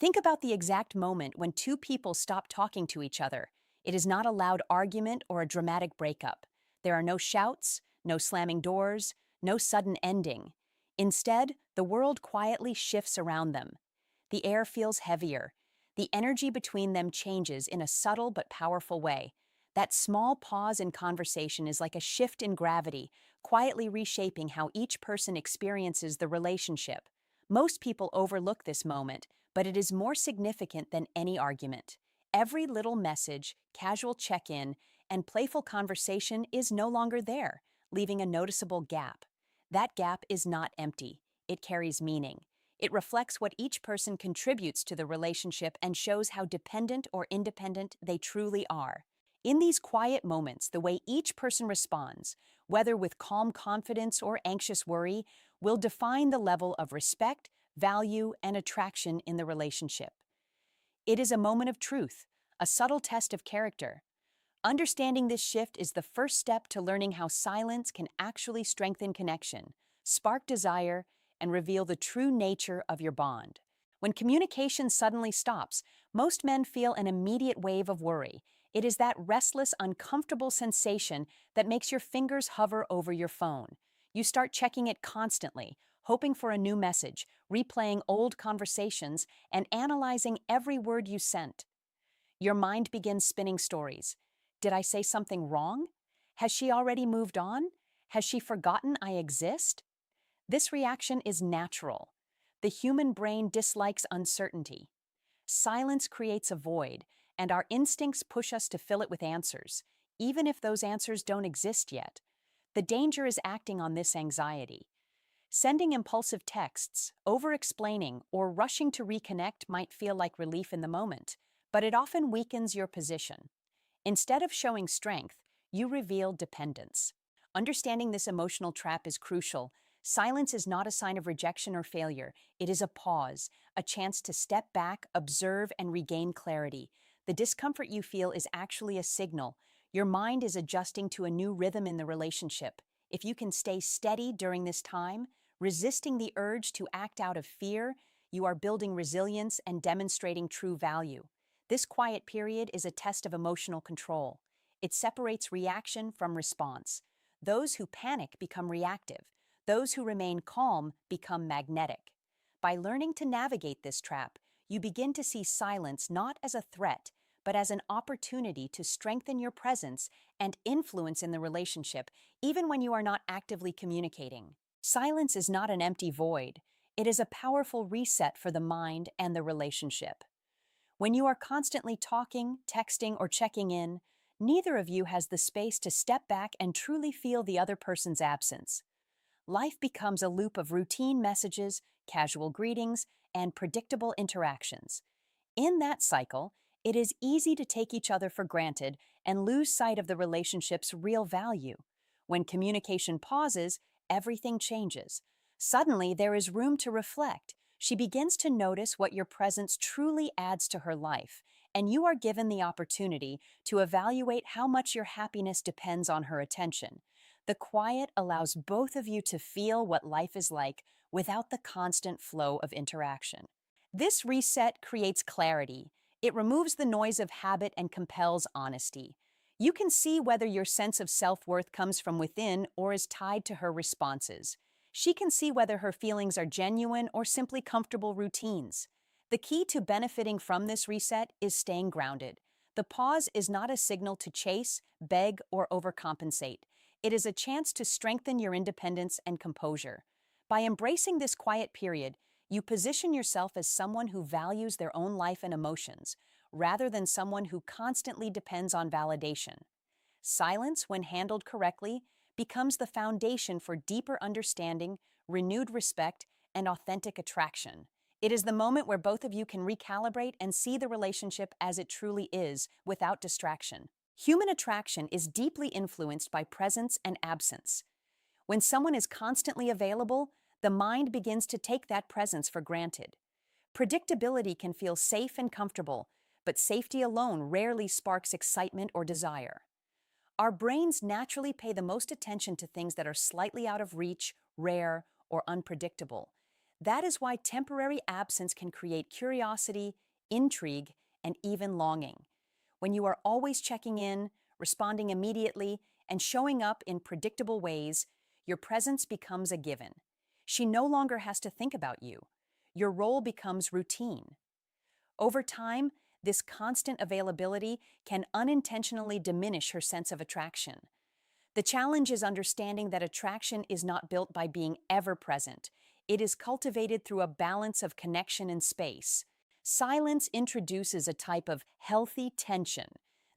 Think about the exact moment when two people stop talking to each other. It is not a loud argument or a dramatic breakup. There are no shouts, no slamming doors, no sudden ending. Instead, the world quietly shifts around them. The air feels heavier. The energy between them changes in a subtle but powerful way. That small pause in conversation is like a shift in gravity, quietly reshaping how each person experiences the relationship. Most people overlook this moment, but it is more significant than any argument. Every little message, casual check in, and playful conversation is no longer there, leaving a noticeable gap. That gap is not empty, it carries meaning. It reflects what each person contributes to the relationship and shows how dependent or independent they truly are. In these quiet moments, the way each person responds, whether with calm confidence or anxious worry, will define the level of respect, value, and attraction in the relationship. It is a moment of truth, a subtle test of character. Understanding this shift is the first step to learning how silence can actually strengthen connection, spark desire, and reveal the true nature of your bond. When communication suddenly stops, most men feel an immediate wave of worry. It is that restless, uncomfortable sensation that makes your fingers hover over your phone. You start checking it constantly, hoping for a new message, replaying old conversations, and analyzing every word you sent. Your mind begins spinning stories. Did I say something wrong? Has she already moved on? Has she forgotten I exist? This reaction is natural. The human brain dislikes uncertainty. Silence creates a void, and our instincts push us to fill it with answers, even if those answers don't exist yet. The danger is acting on this anxiety. Sending impulsive texts, over-explaining, or rushing to reconnect might feel like relief in the moment, but it often weakens your position. Instead of showing strength, you reveal dependence. Understanding this emotional trap is crucial. Silence is not a sign of rejection or failure. It is a pause, a chance to step back, observe, and regain clarity. The discomfort you feel is actually a signal. Your mind is adjusting to a new rhythm in the relationship. If you can stay steady during this time, resisting the urge to act out of fear, you are building resilience and demonstrating true value. This quiet period is a test of emotional control. It separates reaction from response. Those who panic become reactive. Those who remain calm become magnetic. By learning to navigate this trap, you begin to see silence not as a threat, but as an opportunity to strengthen your presence and influence in the relationship, even when you are not actively communicating. Silence is not an empty void. It is a powerful reset for the mind and the relationship. When you are constantly talking, texting, or checking in, neither of you has the space to step back and truly feel the other person's absence. Life becomes a loop of routine messages, casual greetings, and predictable interactions. In that cycle, it is easy to take each other for granted and lose sight of the relationship's real value. When communication pauses, everything changes. Suddenly, there is room to reflect. She begins to notice what your presence truly adds to her life, and you are given the opportunity to evaluate how much your happiness depends on her attention. The quiet allows both of you to feel what life is like without the constant flow of interaction. This reset creates clarity. It removes the noise of habit and compels honesty. You can see whether your sense of self-worth comes from within or is tied to her responses. She can see whether her feelings are genuine or simply comfortable routines. The key to benefiting from this reset is staying grounded. The pause is not a signal to chase, beg, or overcompensate. It is a chance to strengthen your independence and composure. By embracing this quiet period, you position yourself as someone who values their own life and emotions, rather than someone who constantly depends on validation. Silence, when handled correctly, becomes the foundation for deeper understanding, renewed respect, and authentic attraction. It is the moment where both of you can recalibrate and see the relationship as it truly is, without distraction. Human attraction is deeply influenced by presence and absence. When someone is constantly available, the mind begins to take that presence for granted. Predictability can feel safe and comfortable, but safety alone rarely sparks excitement or desire. Our brains naturally pay the most attention to things that are slightly out of reach, rare, or unpredictable. That is why temporary absence can create curiosity, intrigue, and even longing. When you are always checking in, responding immediately, and showing up in predictable ways, your presence becomes a given. She no longer has to think about you. Your role becomes routine. Over time, this constant availability can unintentionally diminish her sense of attraction. The challenge is understanding that attraction is not built by being ever present. It is cultivated through a balance of connection and space. Silence introduces a type of healthy tension.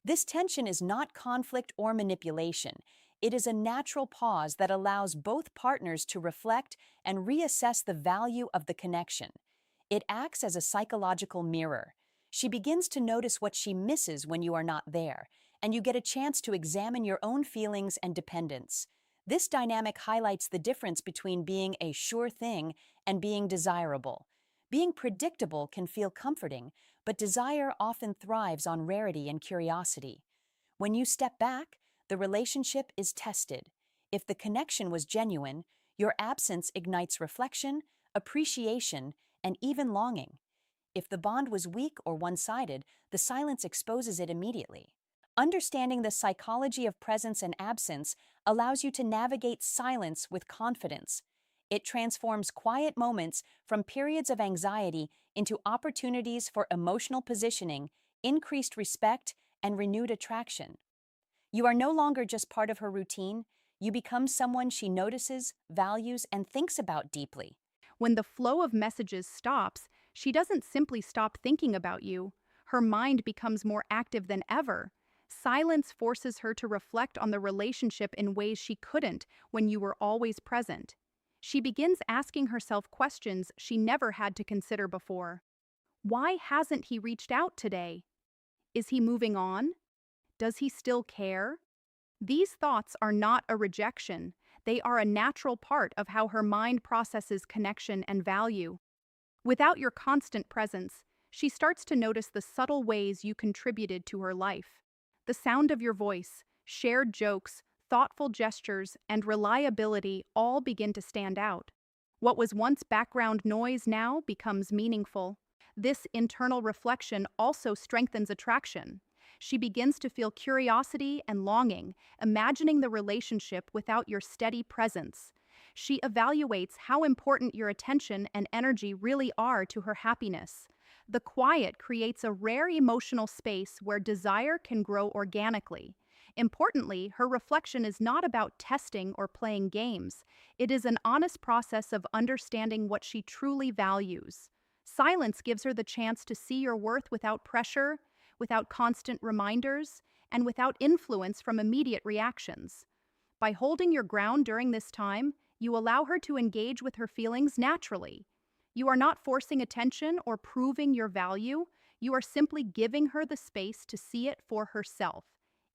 This tension is not conflict or manipulation. It is a natural pause that allows both partners to reflect and reassess the value of the connection. It acts as a psychological mirror. She begins to notice what she misses when you are not there, and you get a chance to examine your own feelings and dependence. This dynamic highlights the difference between being a sure thing and being desirable. Being predictable can feel comforting, but desire often thrives on rarity and curiosity. When you step back, the relationship is tested. If the connection was genuine, your absence ignites reflection, appreciation, and even longing. If the bond was weak or one-sided, the silence exposes it immediately. Understanding the psychology of presence and absence allows you to navigate silence with confidence. It transforms quiet moments from periods of anxiety into opportunities for emotional positioning, increased respect, and renewed attraction. You are no longer just part of her routine, you become someone she notices, values, and thinks about deeply. When the flow of messages stops, she doesn't simply stop thinking about you. Her mind becomes more active than ever. Silence forces her to reflect on the relationship in ways she couldn't when you were always present. She begins asking herself questions she never had to consider before. Why hasn't he reached out today? Is he moving on? Does he still care? These thoughts are not a rejection. They are a natural part of how her mind processes connection and value. Without your constant presence, she starts to notice the subtle ways you contributed to her life. The sound of your voice, shared jokes, thoughtful gestures, and reliability all begin to stand out. What was once background noise now becomes meaningful. This internal reflection also strengthens attraction. She begins to feel curiosity and longing, imagining the relationship without your steady presence. She evaluates how important your attention and energy really are to her happiness. The quiet creates a rare emotional space where desire can grow organically. Importantly, her reflection is not about testing or playing games. It is an honest process of understanding what she truly values. Silence gives her the chance to see your worth without pressure, without constant reminders, and without influence from immediate reactions. By holding your ground during this time, you allow her to engage with her feelings naturally. You are not forcing attention or proving your value, you are simply giving her the space to see it for herself.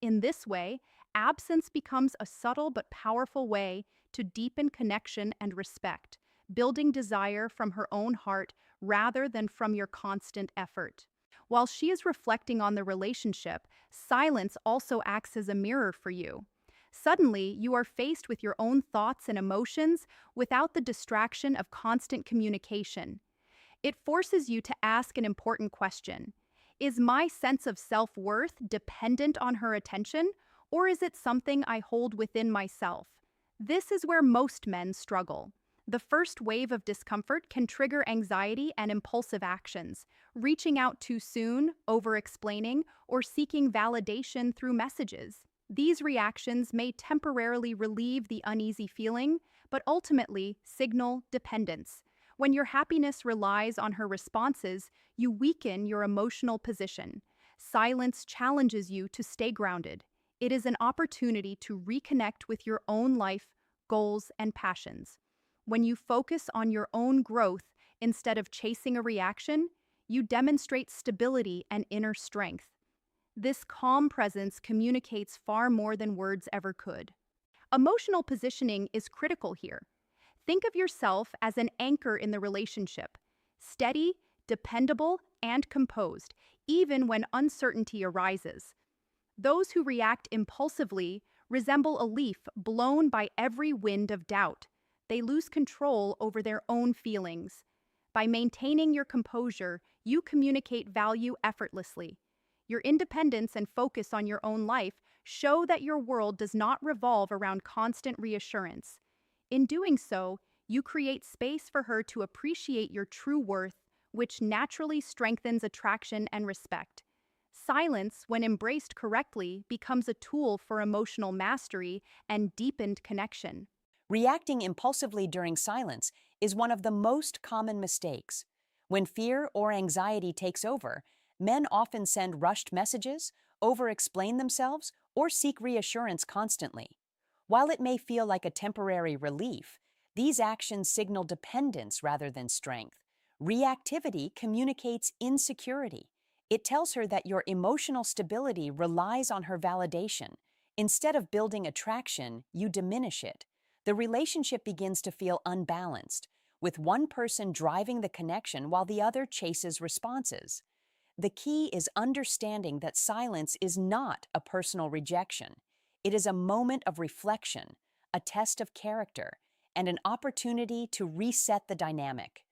In this way, absence becomes a subtle but powerful way to deepen connection and respect, building desire from her own heart rather than from your constant effort. While she is reflecting on the relationship, silence also acts as a mirror for you. Suddenly, you are faced with your own thoughts and emotions without the distraction of constant communication. It forces you to ask an important question. Is my sense of self-worth dependent on her attention, or is it something I hold within myself? This is where most men struggle. The first wave of discomfort can trigger anxiety and impulsive actions, reaching out too soon, over-explaining, or seeking validation through messages. These reactions may temporarily relieve the uneasy feeling, but ultimately signal dependence. When your happiness relies on her responses, you weaken your emotional position. Silence challenges you to stay grounded. It is an opportunity to reconnect with your own life, goals, and passions. When you focus on your own growth instead of chasing a reaction, you demonstrate stability and inner strength. This calm presence communicates far more than words ever could. Emotional positioning is critical here. Think of yourself as an anchor in the relationship, steady, dependable, and composed, even when uncertainty arises. Those who react impulsively resemble a leaf blown by every wind of doubt. They lose control over their own feelings. By maintaining your composure, you communicate value effortlessly. Your independence and focus on your own life show that your world does not revolve around constant reassurance. In doing so, you create space for her to appreciate your true worth, which naturally strengthens attraction and respect. Silence, when embraced correctly, becomes a tool for emotional mastery and deepened connection. Reacting impulsively during silence is one of the most common mistakes. When fear or anxiety takes over, men often send rushed messages, over explain themselves, or seek reassurance constantly. While it may feel like a temporary relief, these actions signal dependence rather than strength. Reactivity communicates insecurity. It tells her that your emotional stability relies on her validation. Instead of building attraction, you diminish it. The relationship begins to feel unbalanced, with one person driving the connection while the other chases responses. The key is understanding that silence is not a personal rejection. It is a moment of reflection, a test of character, and an opportunity to reset the dynamic.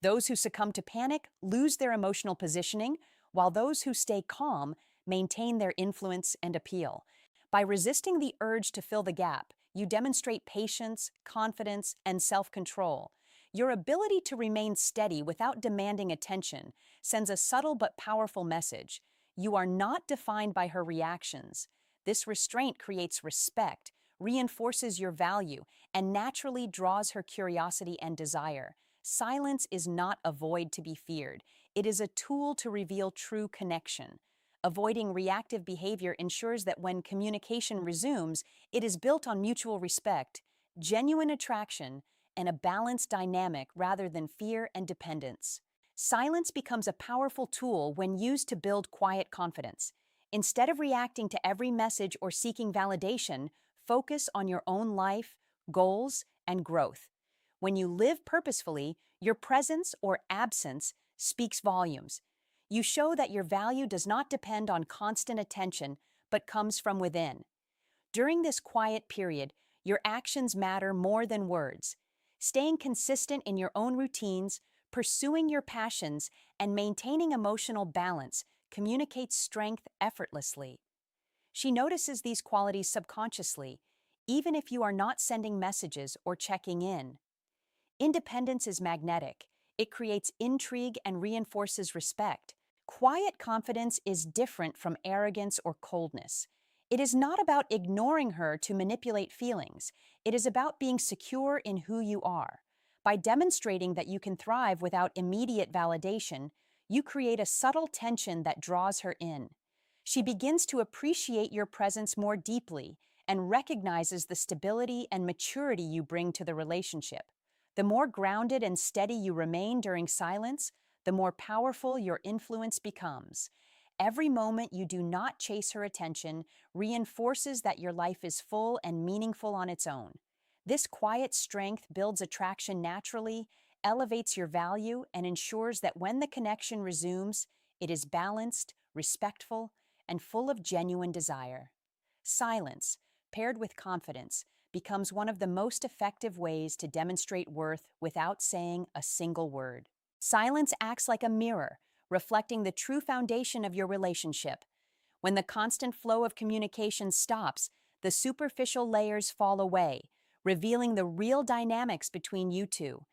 Those who succumb to panic lose their emotional positioning, while those who stay calm maintain their influence and appeal. By resisting the urge to fill the gap, you demonstrate patience, confidence, and self-control. Your ability to remain steady without demanding attention sends a subtle but powerful message. You are not defined by her reactions. This restraint creates respect, reinforces your value, and naturally draws her curiosity and desire. Silence is not a void to be feared. It is a tool to reveal true connection. Avoiding reactive behavior ensures that when communication resumes, it is built on mutual respect, genuine attraction, and a balanced dynamic rather than fear and dependence. Silence becomes a powerful tool when used to build quiet confidence. Instead of reacting to every message or seeking validation, focus on your own life, goals, and growth. When you live purposefully, your presence or absence speaks volumes. You show that your value does not depend on constant attention, but comes from within. During this quiet period, your actions matter more than words. Staying consistent in your own routines, pursuing your passions, and maintaining emotional balance communicates strength effortlessly. She notices these qualities subconsciously, even if you are not sending messages or checking in. Independence is magnetic. It creates intrigue and reinforces respect. Quiet confidence is different from arrogance or coldness. It is not about ignoring her to manipulate feelings. It is about being secure in who you are. By demonstrating that you can thrive without immediate validation, you create a subtle tension that draws her in. She begins to appreciate your presence more deeply and recognizes the stability and maturity you bring to the relationship. The more grounded and steady you remain during silence, the more powerful your influence becomes. Every moment you do not chase her attention reinforces that your life is full and meaningful on its own. This quiet strength builds attraction naturally, elevates your value, and ensures that when the connection resumes, it is balanced, respectful, and full of genuine desire. Silence, paired with confidence, becomes one of the most effective ways to demonstrate worth without saying a single word. Silence acts like a mirror, reflecting the true foundation of your relationship. When the constant flow of communication stops, the superficial layers fall away, revealing the real dynamics between you two.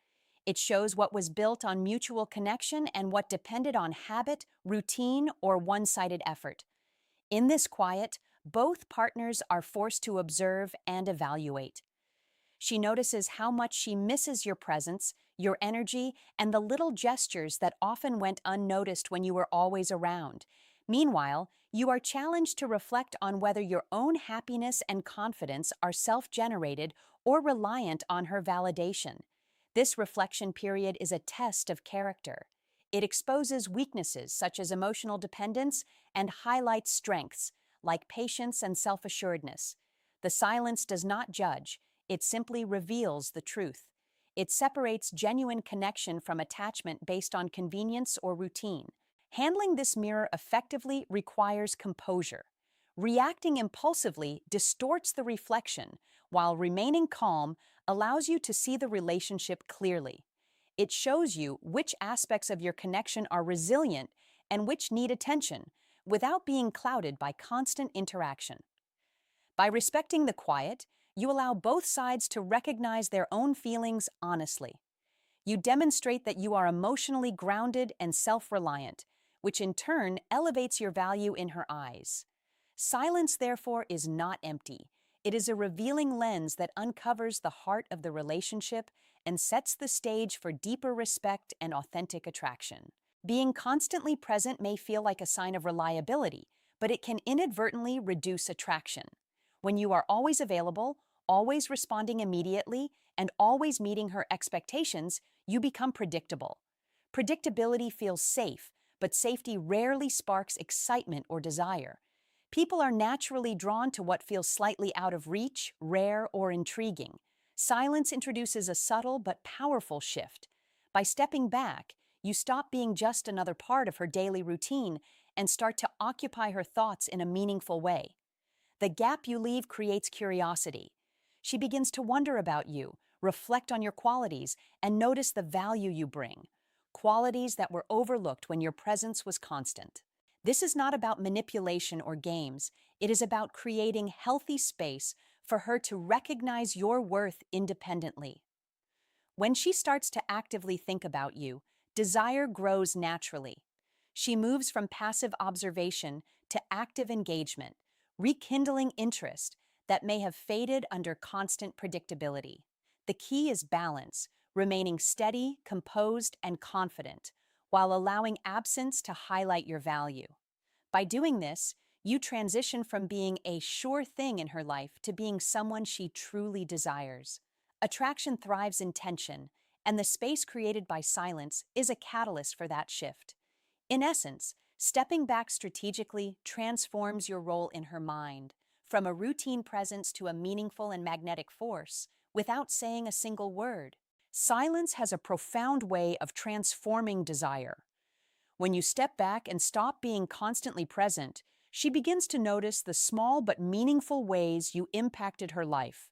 It shows what was built on mutual connection and what depended on habit, routine, or one-sided effort. In this quiet, both partners are forced to observe and evaluate. She notices how much she misses your presence, your energy, and the little gestures that often went unnoticed when you were always around. Meanwhile, you are challenged to reflect on whether your own happiness and confidence are self-generated or reliant on her validation. This reflection period is a test of character. It exposes weaknesses such as emotional dependence and highlights strengths like patience and self-assuredness. The silence does not judge. It simply reveals the truth. It separates genuine connection from attachment based on convenience or routine. Handling this mirror effectively requires composure. Reacting impulsively distorts the reflection, while remaining calm allows you to see the relationship clearly. It shows you which aspects of your connection are resilient and which need attention without being clouded by constant interaction. By respecting the quiet, you allow both sides to recognize their own feelings honestly. You demonstrate that you are emotionally grounded and self-reliant, which in turn elevates your value in her eyes. Silence, therefore, is not empty. It is a revealing lens that uncovers the heart of the relationship and sets the stage for deeper respect and authentic attraction. Being constantly present may feel like a sign of reliability, but it can inadvertently reduce attraction. When you are always available, always responding immediately, and always meeting her expectations, you become predictable. Predictability feels safe, but safety rarely sparks excitement or desire. People are naturally drawn to what feels slightly out of reach, rare, or intriguing. Silence introduces a subtle but powerful shift. By stepping back, you stop being just another part of her daily routine and start to occupy her thoughts in a meaningful way. The gap you leave creates curiosity. She begins to wonder about you, reflect on your qualities, and notice the value you bring, qualities that were overlooked when your presence was constant. This is not about manipulation or games. It is about creating healthy space for her to recognize your worth independently. When she starts to actively think about you, desire grows naturally. She moves from passive observation to active engagement, rekindling interest that may have faded under constant predictability. The key is balance, remaining steady, composed, and confident, while allowing absence to highlight your value. By doing this, you transition from being a sure thing in her life to being someone she truly desires. Attraction thrives in tension, and the space created by silence is a catalyst for that shift. In essence, stepping back strategically transforms your role in her mind, from a routine presence to a meaningful and magnetic force, without saying a single word. Silence has a profound way of transforming desire. When you step back and stop being constantly present, she begins to notice the small but meaningful ways you impacted her life.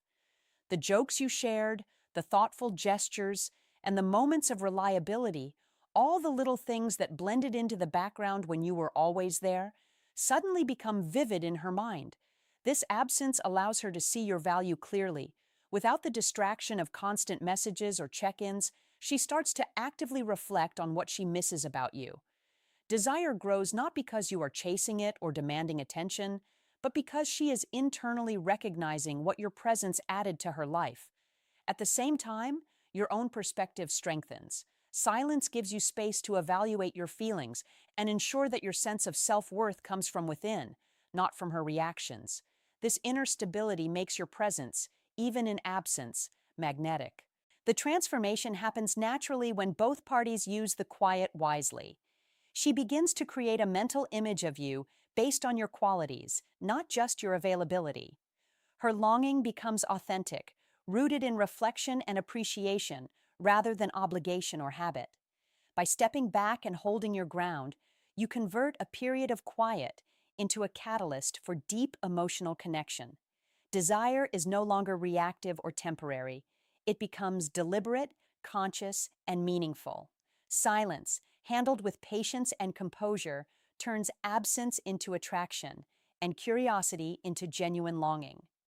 The jokes you shared, the thoughtful gestures, and the moments of reliability, all the little things that blended into the background when you were always there, suddenly become vivid in her mind. This absence allows her to see your value clearly. Without the distraction of constant messages or check-ins, she starts to actively reflect on what she misses about you. Desire grows not because you are chasing it or demanding attention, but because she is internally recognizing what your presence added to her life. At the same time, your own perspective strengthens. Silence gives you space to evaluate your feelings and ensure that your sense of self-worth comes from within, not from her reactions. This inner stability makes your presence, even in absence, magnetic. The transformation happens naturally when both parties use the quiet wisely. She begins to create a mental image of you based on your qualities, not just your availability. Her longing becomes authentic, rooted in reflection and appreciation rather than obligation or habit. By stepping back and holding your ground, you convert a period of quiet into a catalyst for deep emotional connection. Desire is no longer reactive or temporary. It becomes deliberate, conscious, and meaningful. Silence, handled with patience and composure, turns absence into attraction and curiosity into genuine longing.